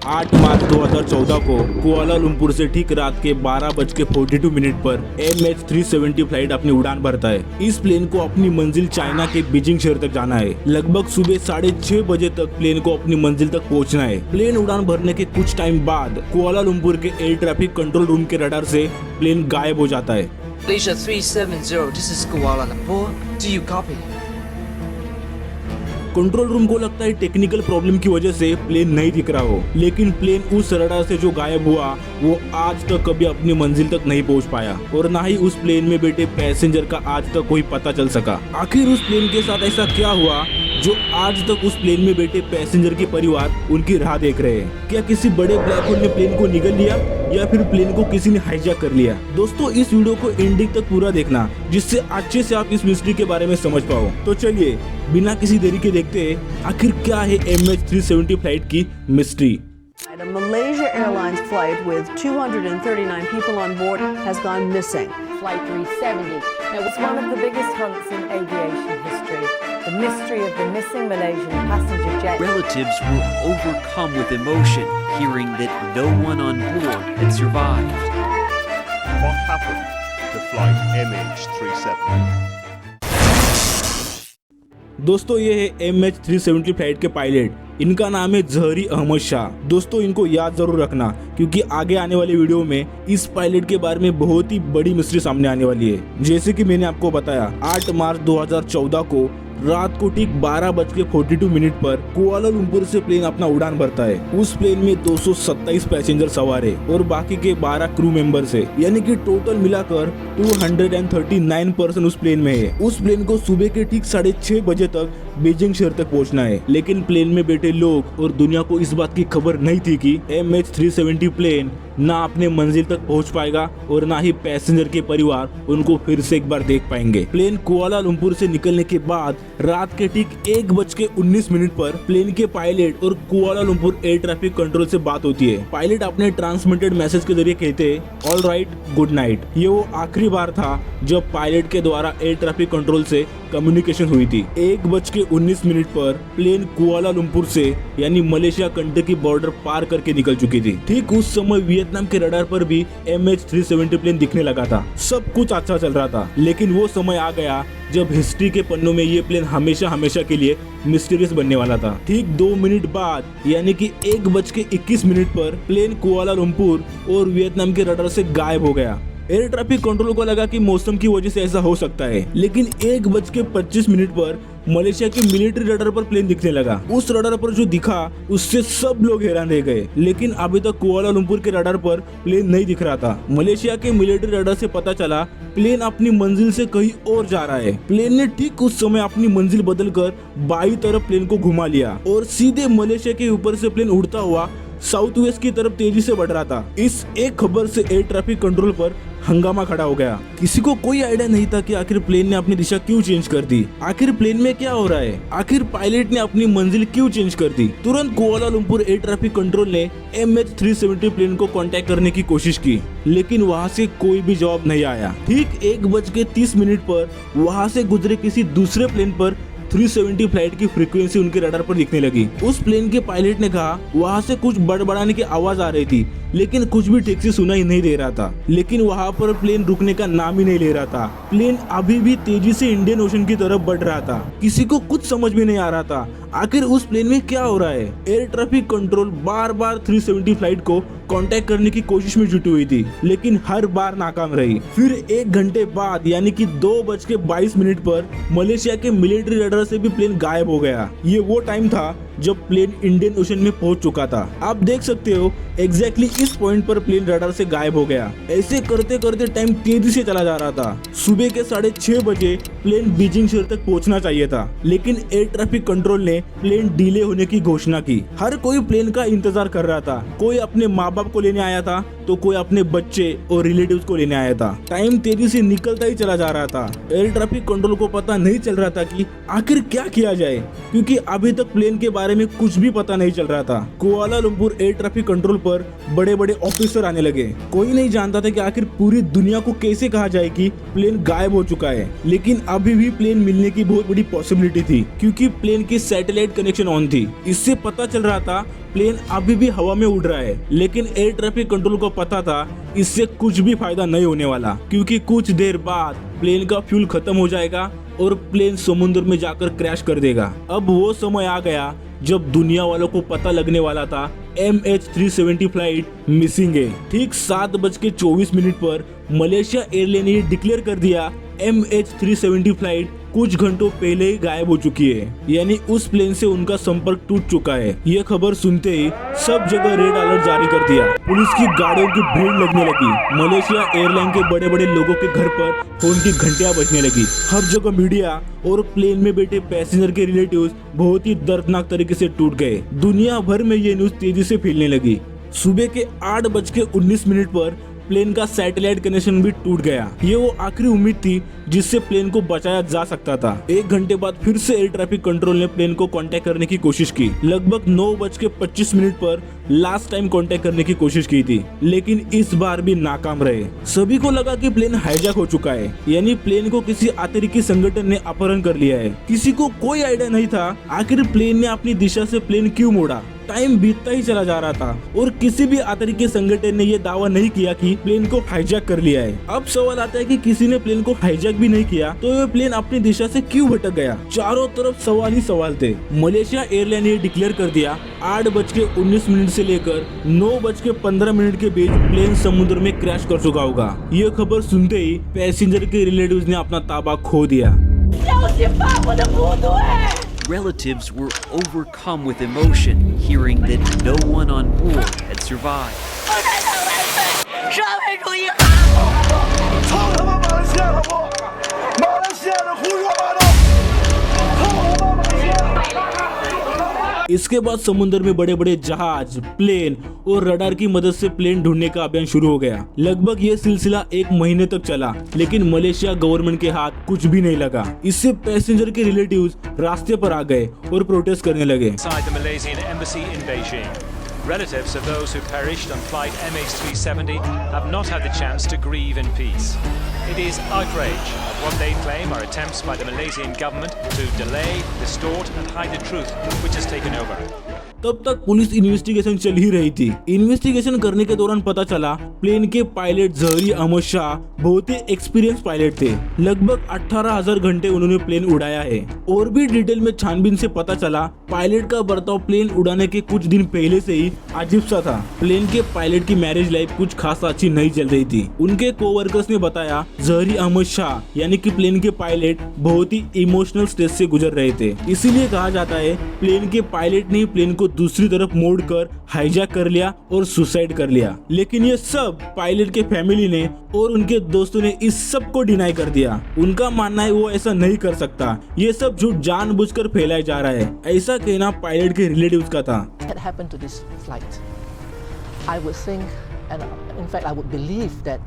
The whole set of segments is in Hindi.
8 मार्च 2014 को कुआलालंपुर से ठीक रात के 12:42 पर MH370 फ्लाइट अपनी उड़ान भरता है। इस प्लेन को अपनी मंजिल चाइना के बीजिंग शहर तक जाना है। लगभग सुबह 6:30 बजे तक प्लेन को अपनी मंजिल तक पहुंचना है। प्लेन उड़ान भरने के कुछ टाइम बाद कुआलालंपुर के एयर ट्रैफिक कंट्रोल रूम के रडार से प्लेन गायब हो जाता है। Malaysia 370, this is Kuala Lumpur. Do you copy? Control room को लगता है टेक्निकल प्रॉब्लम की वजह से प्लेन नहीं दिख रहा हो, लेकिन प्लेन उस रडार से जो गायब हुआ वो आज तक कभी अपनी मंजिल तक नहीं पहुंच पाया और ना ही उस प्लेन में बैठे पैसेंजर का आज तक कोई पता चल सका। आखिर उस प्लेन के साथ ऐसा क्या हुआ जो आज तक उस प्लेन में बैठे पैसेंजर के परिवार उनकी राह देख रहे हैं? क्या किसी बड़े ब्लैक होल ने प्लेन को निगल लिया या फिर प्लेन को किसी ने हाईजैक कर लिया? दोस्तों, इस वीडियो को एंडिंग तक पूरा देखना, जिससे अच्छे से आप इस मिस्ट्री के बारे में समझ पाओ। तो चलिए बिना किसी देरी के देखते हैं आखिर क्या है MH370 फ्लाइट की mystery. A Malaysia Airlines flight with 239 people on board has gone missing. Flight 370. Now, it's one of the biggest hunts in aviation history. The mystery of the missing Malaysian passenger jet. Relatives were overcome with emotion, hearing that no one on board had survived. What happened to flight MH370? दोस्तों, ये है MH370 फ्लाइट के पायलट। इनका नाम है जहरी अहमद शाह। दोस्तों, इनको याद जरूर रखना क्योंकि आगे आने वाले वीडियो में इस पायलट के बारे में बहुत ही बड़ी मिस्ट्री सामने आने वाली है। जैसे कि मैंने आपको बताया, 8 मार्च 2014 को रात को ठीक 12:42 पर कुआलालंपुर से प्लेन अपना उड़ान भरता है। उस प्लेन में 227 पैसेंजर सवार है और बाकी के 12 क्रू मेंबर्स है, यानी कि टोटल मिलाकर 239 पर्सन उस प्लेन में है। उस प्लेन को सुबह के ठीक 6:30 बजे तक बीजिंग शहर तक पहुंचना है, लेकिन प्लेन में बैठे लोग और दुनिया को इस बात की खबर नहीं थी कि MH370 प्लेन ना अपने मंजिल तक पहुंच पाएगा और ना ही पैसेंजर के परिवार उनको फिर से एक बार देख पाएंगे। प्लेन कुआलालंपुर से निकलने के बाद रात के ठीक 1:19 पर प्लेन के पायलट और कुआलालंपुर एयर ट्रैफिक कंट्रोल से बात होती है। पायलट अपने ट्रांसमिटेड मैसेज के जरिए कहते हैं ऑल राइट, गुड नाइट। ये वो आखिरी बार था जब पायलट के द्वारा एयर ट्रैफिक कंट्रोल से कम्युनिकेशन हुई थी। 1:19 पर प्लेन कुआलालंपुर से यानी मलेशिया कंट्री की बॉर्डर पार करके निकल चुकी थी। ठीक उस समय वियतनाम के रडार पर भी MH370 प्लेन दिखने लगा था। सब कुछ अच्छा चल रहा था, लेकिन वो समय आ गया जब हिस्ट्री के पन्नों में ये प्लेन हमेशा हमेशा के लिए मिस्टीरियस बनने वाला था। ठीक 2 मिनट बाद यानी कि 1:21 पर प्लेन कुआलालंपुर और वियतनाम के रडार से गायब हो गया। एयर ट्रैफिक कंट्रोल को लगा कि मौसम की वजह से ऐसा हो सकता है, लेकिन 1:25 पर मलेशिया के मिलिट्री रडार पर प्लेन दिखने लगा। उस रडार पर जो दिखा उससे सब लोग हैरान रह गए, लेकिन अभी तक कुआलालंपुर के रडार पर प्लेन नहीं दिख रहा था। मलेशिया के मिलिट्री रडार से पता चला प्लेन अपनी मंजिल से कहीं और जा रहा है। प्लेन ने ठीक उस समय अपनी मंजिल बदलकर बाईं तरफ प्लेन को घुमा लिया और सीधे मलेशिया के ऊपर से प्लेन उड़ता हुआ साउथ वेस्ट की तरफ तेजी से बढ़ रहा था। इस एक खबर से एयर ट्रैफिक कंट्रोल पर हंगामा खड़ा हो गया। किसी को कोई आइडिया नहीं था कि आखिर प्लेन ने अपनी दिशा क्यों चेंज कर दी, आखिर प्लेन में क्या हो रहा है, आखिर पायलट ने अपनी मंजिल क्यों चेंज कर दी। तुरंत कुआलालंपुर एयर ट्रैफिक कंट्रोल ने MH370 प्लेन को कांटेक्ट करने की कोशिश की, लेकिन वहां से कोई भी जवाब नहीं आया। ठीक 1:30 पर वहां से गुजरे किसी दूसरे प्लेन पर 370 फ्लाइट की फ्रीक्वेंसी उनके रडार पर दिखने लगी। उस प्लेन के पायलट ने कहा वहां से कुछ बड़बड़ाने की आवाज आ रही थी, लेकिन कुछ भी ठीक से सुनाई नहीं दे रहा था। लेकिन वहां पर प्लेन रुकने का नाम ही नहीं ले रहा था। प्लेन अभी भी तेजी से इंडियन ओशन की तरफ बढ़ रहा था। किसी को कुछ समझ में नहीं आ रहा था आखिर उस प्लेन में क्या हो रहा है। एयर ट्रैफिक कंट्रोल बार 370 फ्लाइट को कांटेक्ट करने की कोशिश में जुटी हुई थी, लेकिन हर बार नाकाम रही। फिर 1 घंटे बाद यानी कि 2:22 पर मलेशिया के मिलिट्री रडार से भी प्लेन गायब हो गया। ये वो टाइम था जब प्लेन इंडियन ओशन में पहुंच चुका था। आप देख सकते हो एग्जैक्टली इस पॉइंट पर प्लेन रडार से गायब हो गया। ऐसे करते करते टाइम तेजी से चला जा रहा था। सुबह के 6:30 बजे प्लेन बीजिंग शहर तक पहुंचना चाहिए था, लेकिन एयर ट्रैफिक कंट्रोल ने प्लेन डिले होने की घोषणा की। हर कोई प्लेन का इंतजार कर रहा था। कोई अपने माँ बाप को लेने आया था तो कोई अपने बच्चे और रिलेटिव्स को लेने आया था। टाइम तेजी से निकलता ही चला जा रहा था। एयर ट्रैफिक कंट्रोल को पता नहीं चल रहा था कि आखिर क्या किया जाए, क्योंकि अभी तक प्लेन के बारे बारे में कुछ भी पता नहीं चल रहा था। कुआलालंपुर एयर ट्रैफिक कंट्रोल पर बड़े बड़े ऑफिसर आने लगे। कोई नहीं जानता था कि आखिर पूरी दुनिया को कैसे कहा जाए कि प्लेन गायब हो चुका है, लेकिन अभी भी प्लेन मिलने की बहुत बड़ी पॉसिबिलिटी थी क्योंकि प्लेन की सैटेलाइट कनेक्शन ऑन थी। इससे पता चल रहा था प्लेन अभी भी हवा में उड़ रहा है, लेकिन एयर ट्रैफिक कंट्रोल को पता था इससे कुछ भी फायदा नहीं होने वाला क्योंकि कुछ देर बाद प्लेन का फ्यूल खत्म हो जाएगा और प्लेन समुद्र में जाकर क्रैश कर देगा। अब वो समय आ गया जब दुनिया वालों को पता लगने वाला था MH370 फ्लाइट मिसिंग है। ठीक 7:24 पर मलेशिया एयरलाइन ने डिक्लेयर कर दिया MH370 फ्लाइट कुछ घंटों पहले ही गायब हो चुकी है, यानी उस प्लेन से उनका संपर्क टूट चुका है। ये खबर सुनते ही सब जगह रेड अलर्ट जारी कर दिया। पुलिस की गाड़ियों की भीड़ लगने लगी। मलेशिया एयरलाइन के बड़े बड़े लोगों के घर पर फोन की घंटियां बजने लगी। हर जगह मीडिया और प्लेन में बैठे पैसेंजर के रिलेटिव्स बहुत ही दर्दनाक तरीके से टूट गए। दुनिया भर में ये न्यूज तेजी से फैलने लगी। सुबह के 8:19 पर प्लेन का सैटेलाइट कनेक्शन भी टूट गया। ये वो आखिरी उम्मीद थी जिससे प्लेन को बचाया जा सकता था। 1 घंटे बाद फिर से एयर ट्रैफिक कंट्रोल ने प्लेन को कांटेक्ट करने की कोशिश की। लगभग 9:25 पर लास्ट टाइम कांटेक्ट करने की कोशिश की थी, लेकिन इस बार भी नाकाम रहे। सभी को लगा कि प्लेन हाईजैक हो चुका है, यानी प्लेन को किसी आतंकी संगठन ने अपहरण कर लिया है। किसी को कोई आइडिया नहीं था आखिर प्लेन ने अपनी दिशा से प्लेन क्यों मोड़ा। टाइम बीतता ही चला जा रहा था और किसी भी आतंकी संगठन ने यह दावा नहीं किया कि प्लेन को हाईजैक कर लिया है। अब सवाल आता है कि किसी ने प्लेन को हाईजैक भी नहीं किया तो यह प्लेन अपनी दिशा से क्यों भटक गया। चारों तरफ सवाल ही सवाल थे। मलेशिया एयरलाइन ने डिक्लेयर कर दिया 8:19 से लेकर 9:15 के बीच प्लेन समुद्र में क्रैश कर चुका होगा। ये खबर सुनते ही पैसेंजर के रिलेटिव्स ने अपना ताबा खो दिया। Relatives were overcome with emotion, hearing that no one on board had survived. इसके बाद समुद्र में बड़े बड़े जहाज, प्लेन और रडार की मदद से प्लेन ढूंढने का अभियान शुरू हो गया। लगभग ये सिलसिला 1 महीने तक चला, लेकिन मलेशिया गवर्नमेंट के हाथ कुछ भी नहीं लगा। इससे पैसेंजर के रिलेटिव्स रास्ते पर आ गए और प्रोटेस्ट करने लगे। Inside the Malaysian embassy in Beijing, relatives of those who perished on flight MH370 have not had the chance to grieve in peace. It is outrage at what they claim are attempts by the Malaysian government to delay, distort and hide the truth which has taken over. तब तक पुलिस इन्वेस्टिगेशन चल ही रही थी। इन्वेस्टिगेशन करने के दौरान पता चला प्लेन के पायलट जहरी अहमद शाह बहुत ही एक्सपीरियंस पायलट थे। लगभग 18,000 घंटे उन्होंने प्लेन उड़ाया है। और भी डिटेल में छानबीन से पता चला पायलट का बर्ताव प्लेन उड़ाने के कुछ दिन पहले से ही अजीब सा था। प्लेन के पायलट की मैरिज लाइफ कुछ खास अच्छी नहीं चल रही थी। उनके कोवर्कर्स ने बताया जहरी अहमद शाह यानी कि प्लेन के पायलट बहुत ही इमोशनल स्टेज से गुजर रहे थे। इसीलिए कहा जाता है प्लेन के पायलट ने प्लेन को दूसरी तरफ मोड़कर हाईजैक कर लिया और सुसाइड कर लिया। लेकिन ये सब पायलट के फैमिली ने और उनके दोस्तों ने इस सब को डिनाई कर दिया। उनका मानना है वो ऐसा नहीं कर सकता, ये सब झूठ जानबूझकर फैलाया जा रहा है। ऐसा कहना पायलट के रिलेटिव्स का था। What happened to this flight? I would think, and in fact I would believe that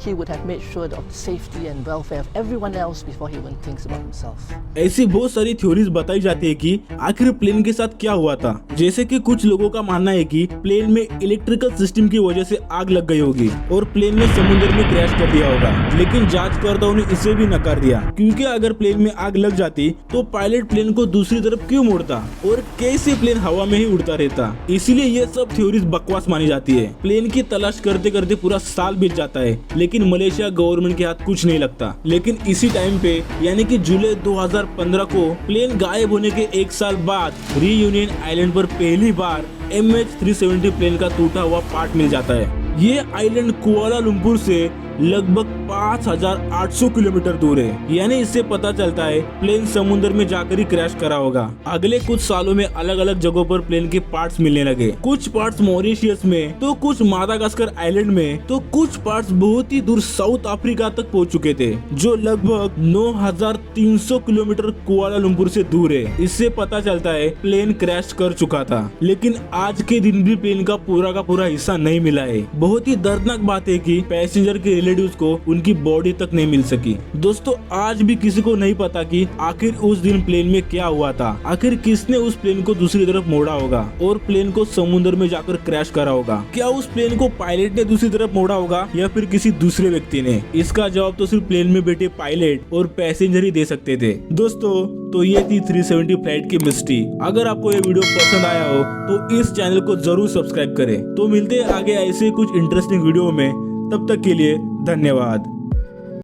he would have made sure of the safety and welfare of everyone else before he even thinks about himself. ऐसी बहुत सारी थ्योरीज बताई जाती है कि आखिर प्लेन के साथ क्या हुआ था। जैसे कि कुछ लोगों का मानना है कि प्लेन में इलेक्ट्रिकल सिस्टम की वजह से आग लग गई होगी और प्लेन ने समुद्र में क्रैश कर दिया होगा। लेकिन जांचकर्ताओं ने इसे भी नकार दिया क्योंकि अगर प्लेन में आग लग जाती तो पायलट प्लेन को दूसरी तरफ क्यों मोड़ता और कैसे प्लेन हवा में ही उड़ता रहता। इसीलिए ये सब थ्योरीज बकवास मानी जाती है। प्लेन की तलाश करते करते पूरा साल बीत जाता है, लेकिन मलेशिया गवर्नमेंट के हाथ कुछ नहीं लगता। लेकिन इसी टाइम पे यानी कि जुलाई 2015 को प्लेन गायब होने के 1 साल बाद रीयूनियन आइलैंड पर पहली बार MH370 प्लेन का टूटा हुआ पार्ट मिल जाता है। ये आइलैंड कुआलालंपुर से लगभग 5,800 किलोमीटर दूर है, यानी इससे पता चलता है प्लेन समुद्र में जाकर ही क्रैश करा होगा। अगले कुछ सालों में अलग अलग जगहों पर प्लेन के पार्ट्स मिलने लगे। कुछ पार्ट्स मॉरिशियस में तो कुछ मादागास्कर आइलैंड में तो कुछ पार्ट्स बहुत ही दूर साउथ अफ्रीका तक पहुंच चुके थे, जो लगभग 9,300 किलोमीटर कुआलालंपुर से दूर है। इससे पता चलता है प्लेन क्रैश कर चुका था। लेकिन आज के दिन भी प्लेन का पूरा हिस्सा नहीं मिला है। बहुत ही दर्दनाक बात है कि पैसेंजर के रिलेटिव्स को उनकी बॉडी तक नहीं मिल सकी। दोस्तों आज भी किसी को नहीं पता कि आखिर उस दिन प्लेन में क्या हुआ था, आखिर किसने उस प्लेन को दूसरी तरफ मोड़ा होगा और प्लेन को समुद्र में जाकर क्रैश करा होगा। क्या उस प्लेन को पायलट ने दूसरी तरफ मोड़ा होगा या फिर किसी दूसरे व्यक्ति ने? इसका जवाब तो सिर्फ प्लेन में बैठे पायलट और पैसेंजर ही दे सकते थे। दोस्तों तो ये थी 370 फ्लाइट की मिस्ट्री। अगर आपको ये वीडियो पसंद आया हो तो इस चैनल को जरूर सब्सक्राइब करें। तो मिलते हैं आगे ऐसे कुछ इंटरेस्टिंग वीडियो में, तब तक के लिए धन्यवाद।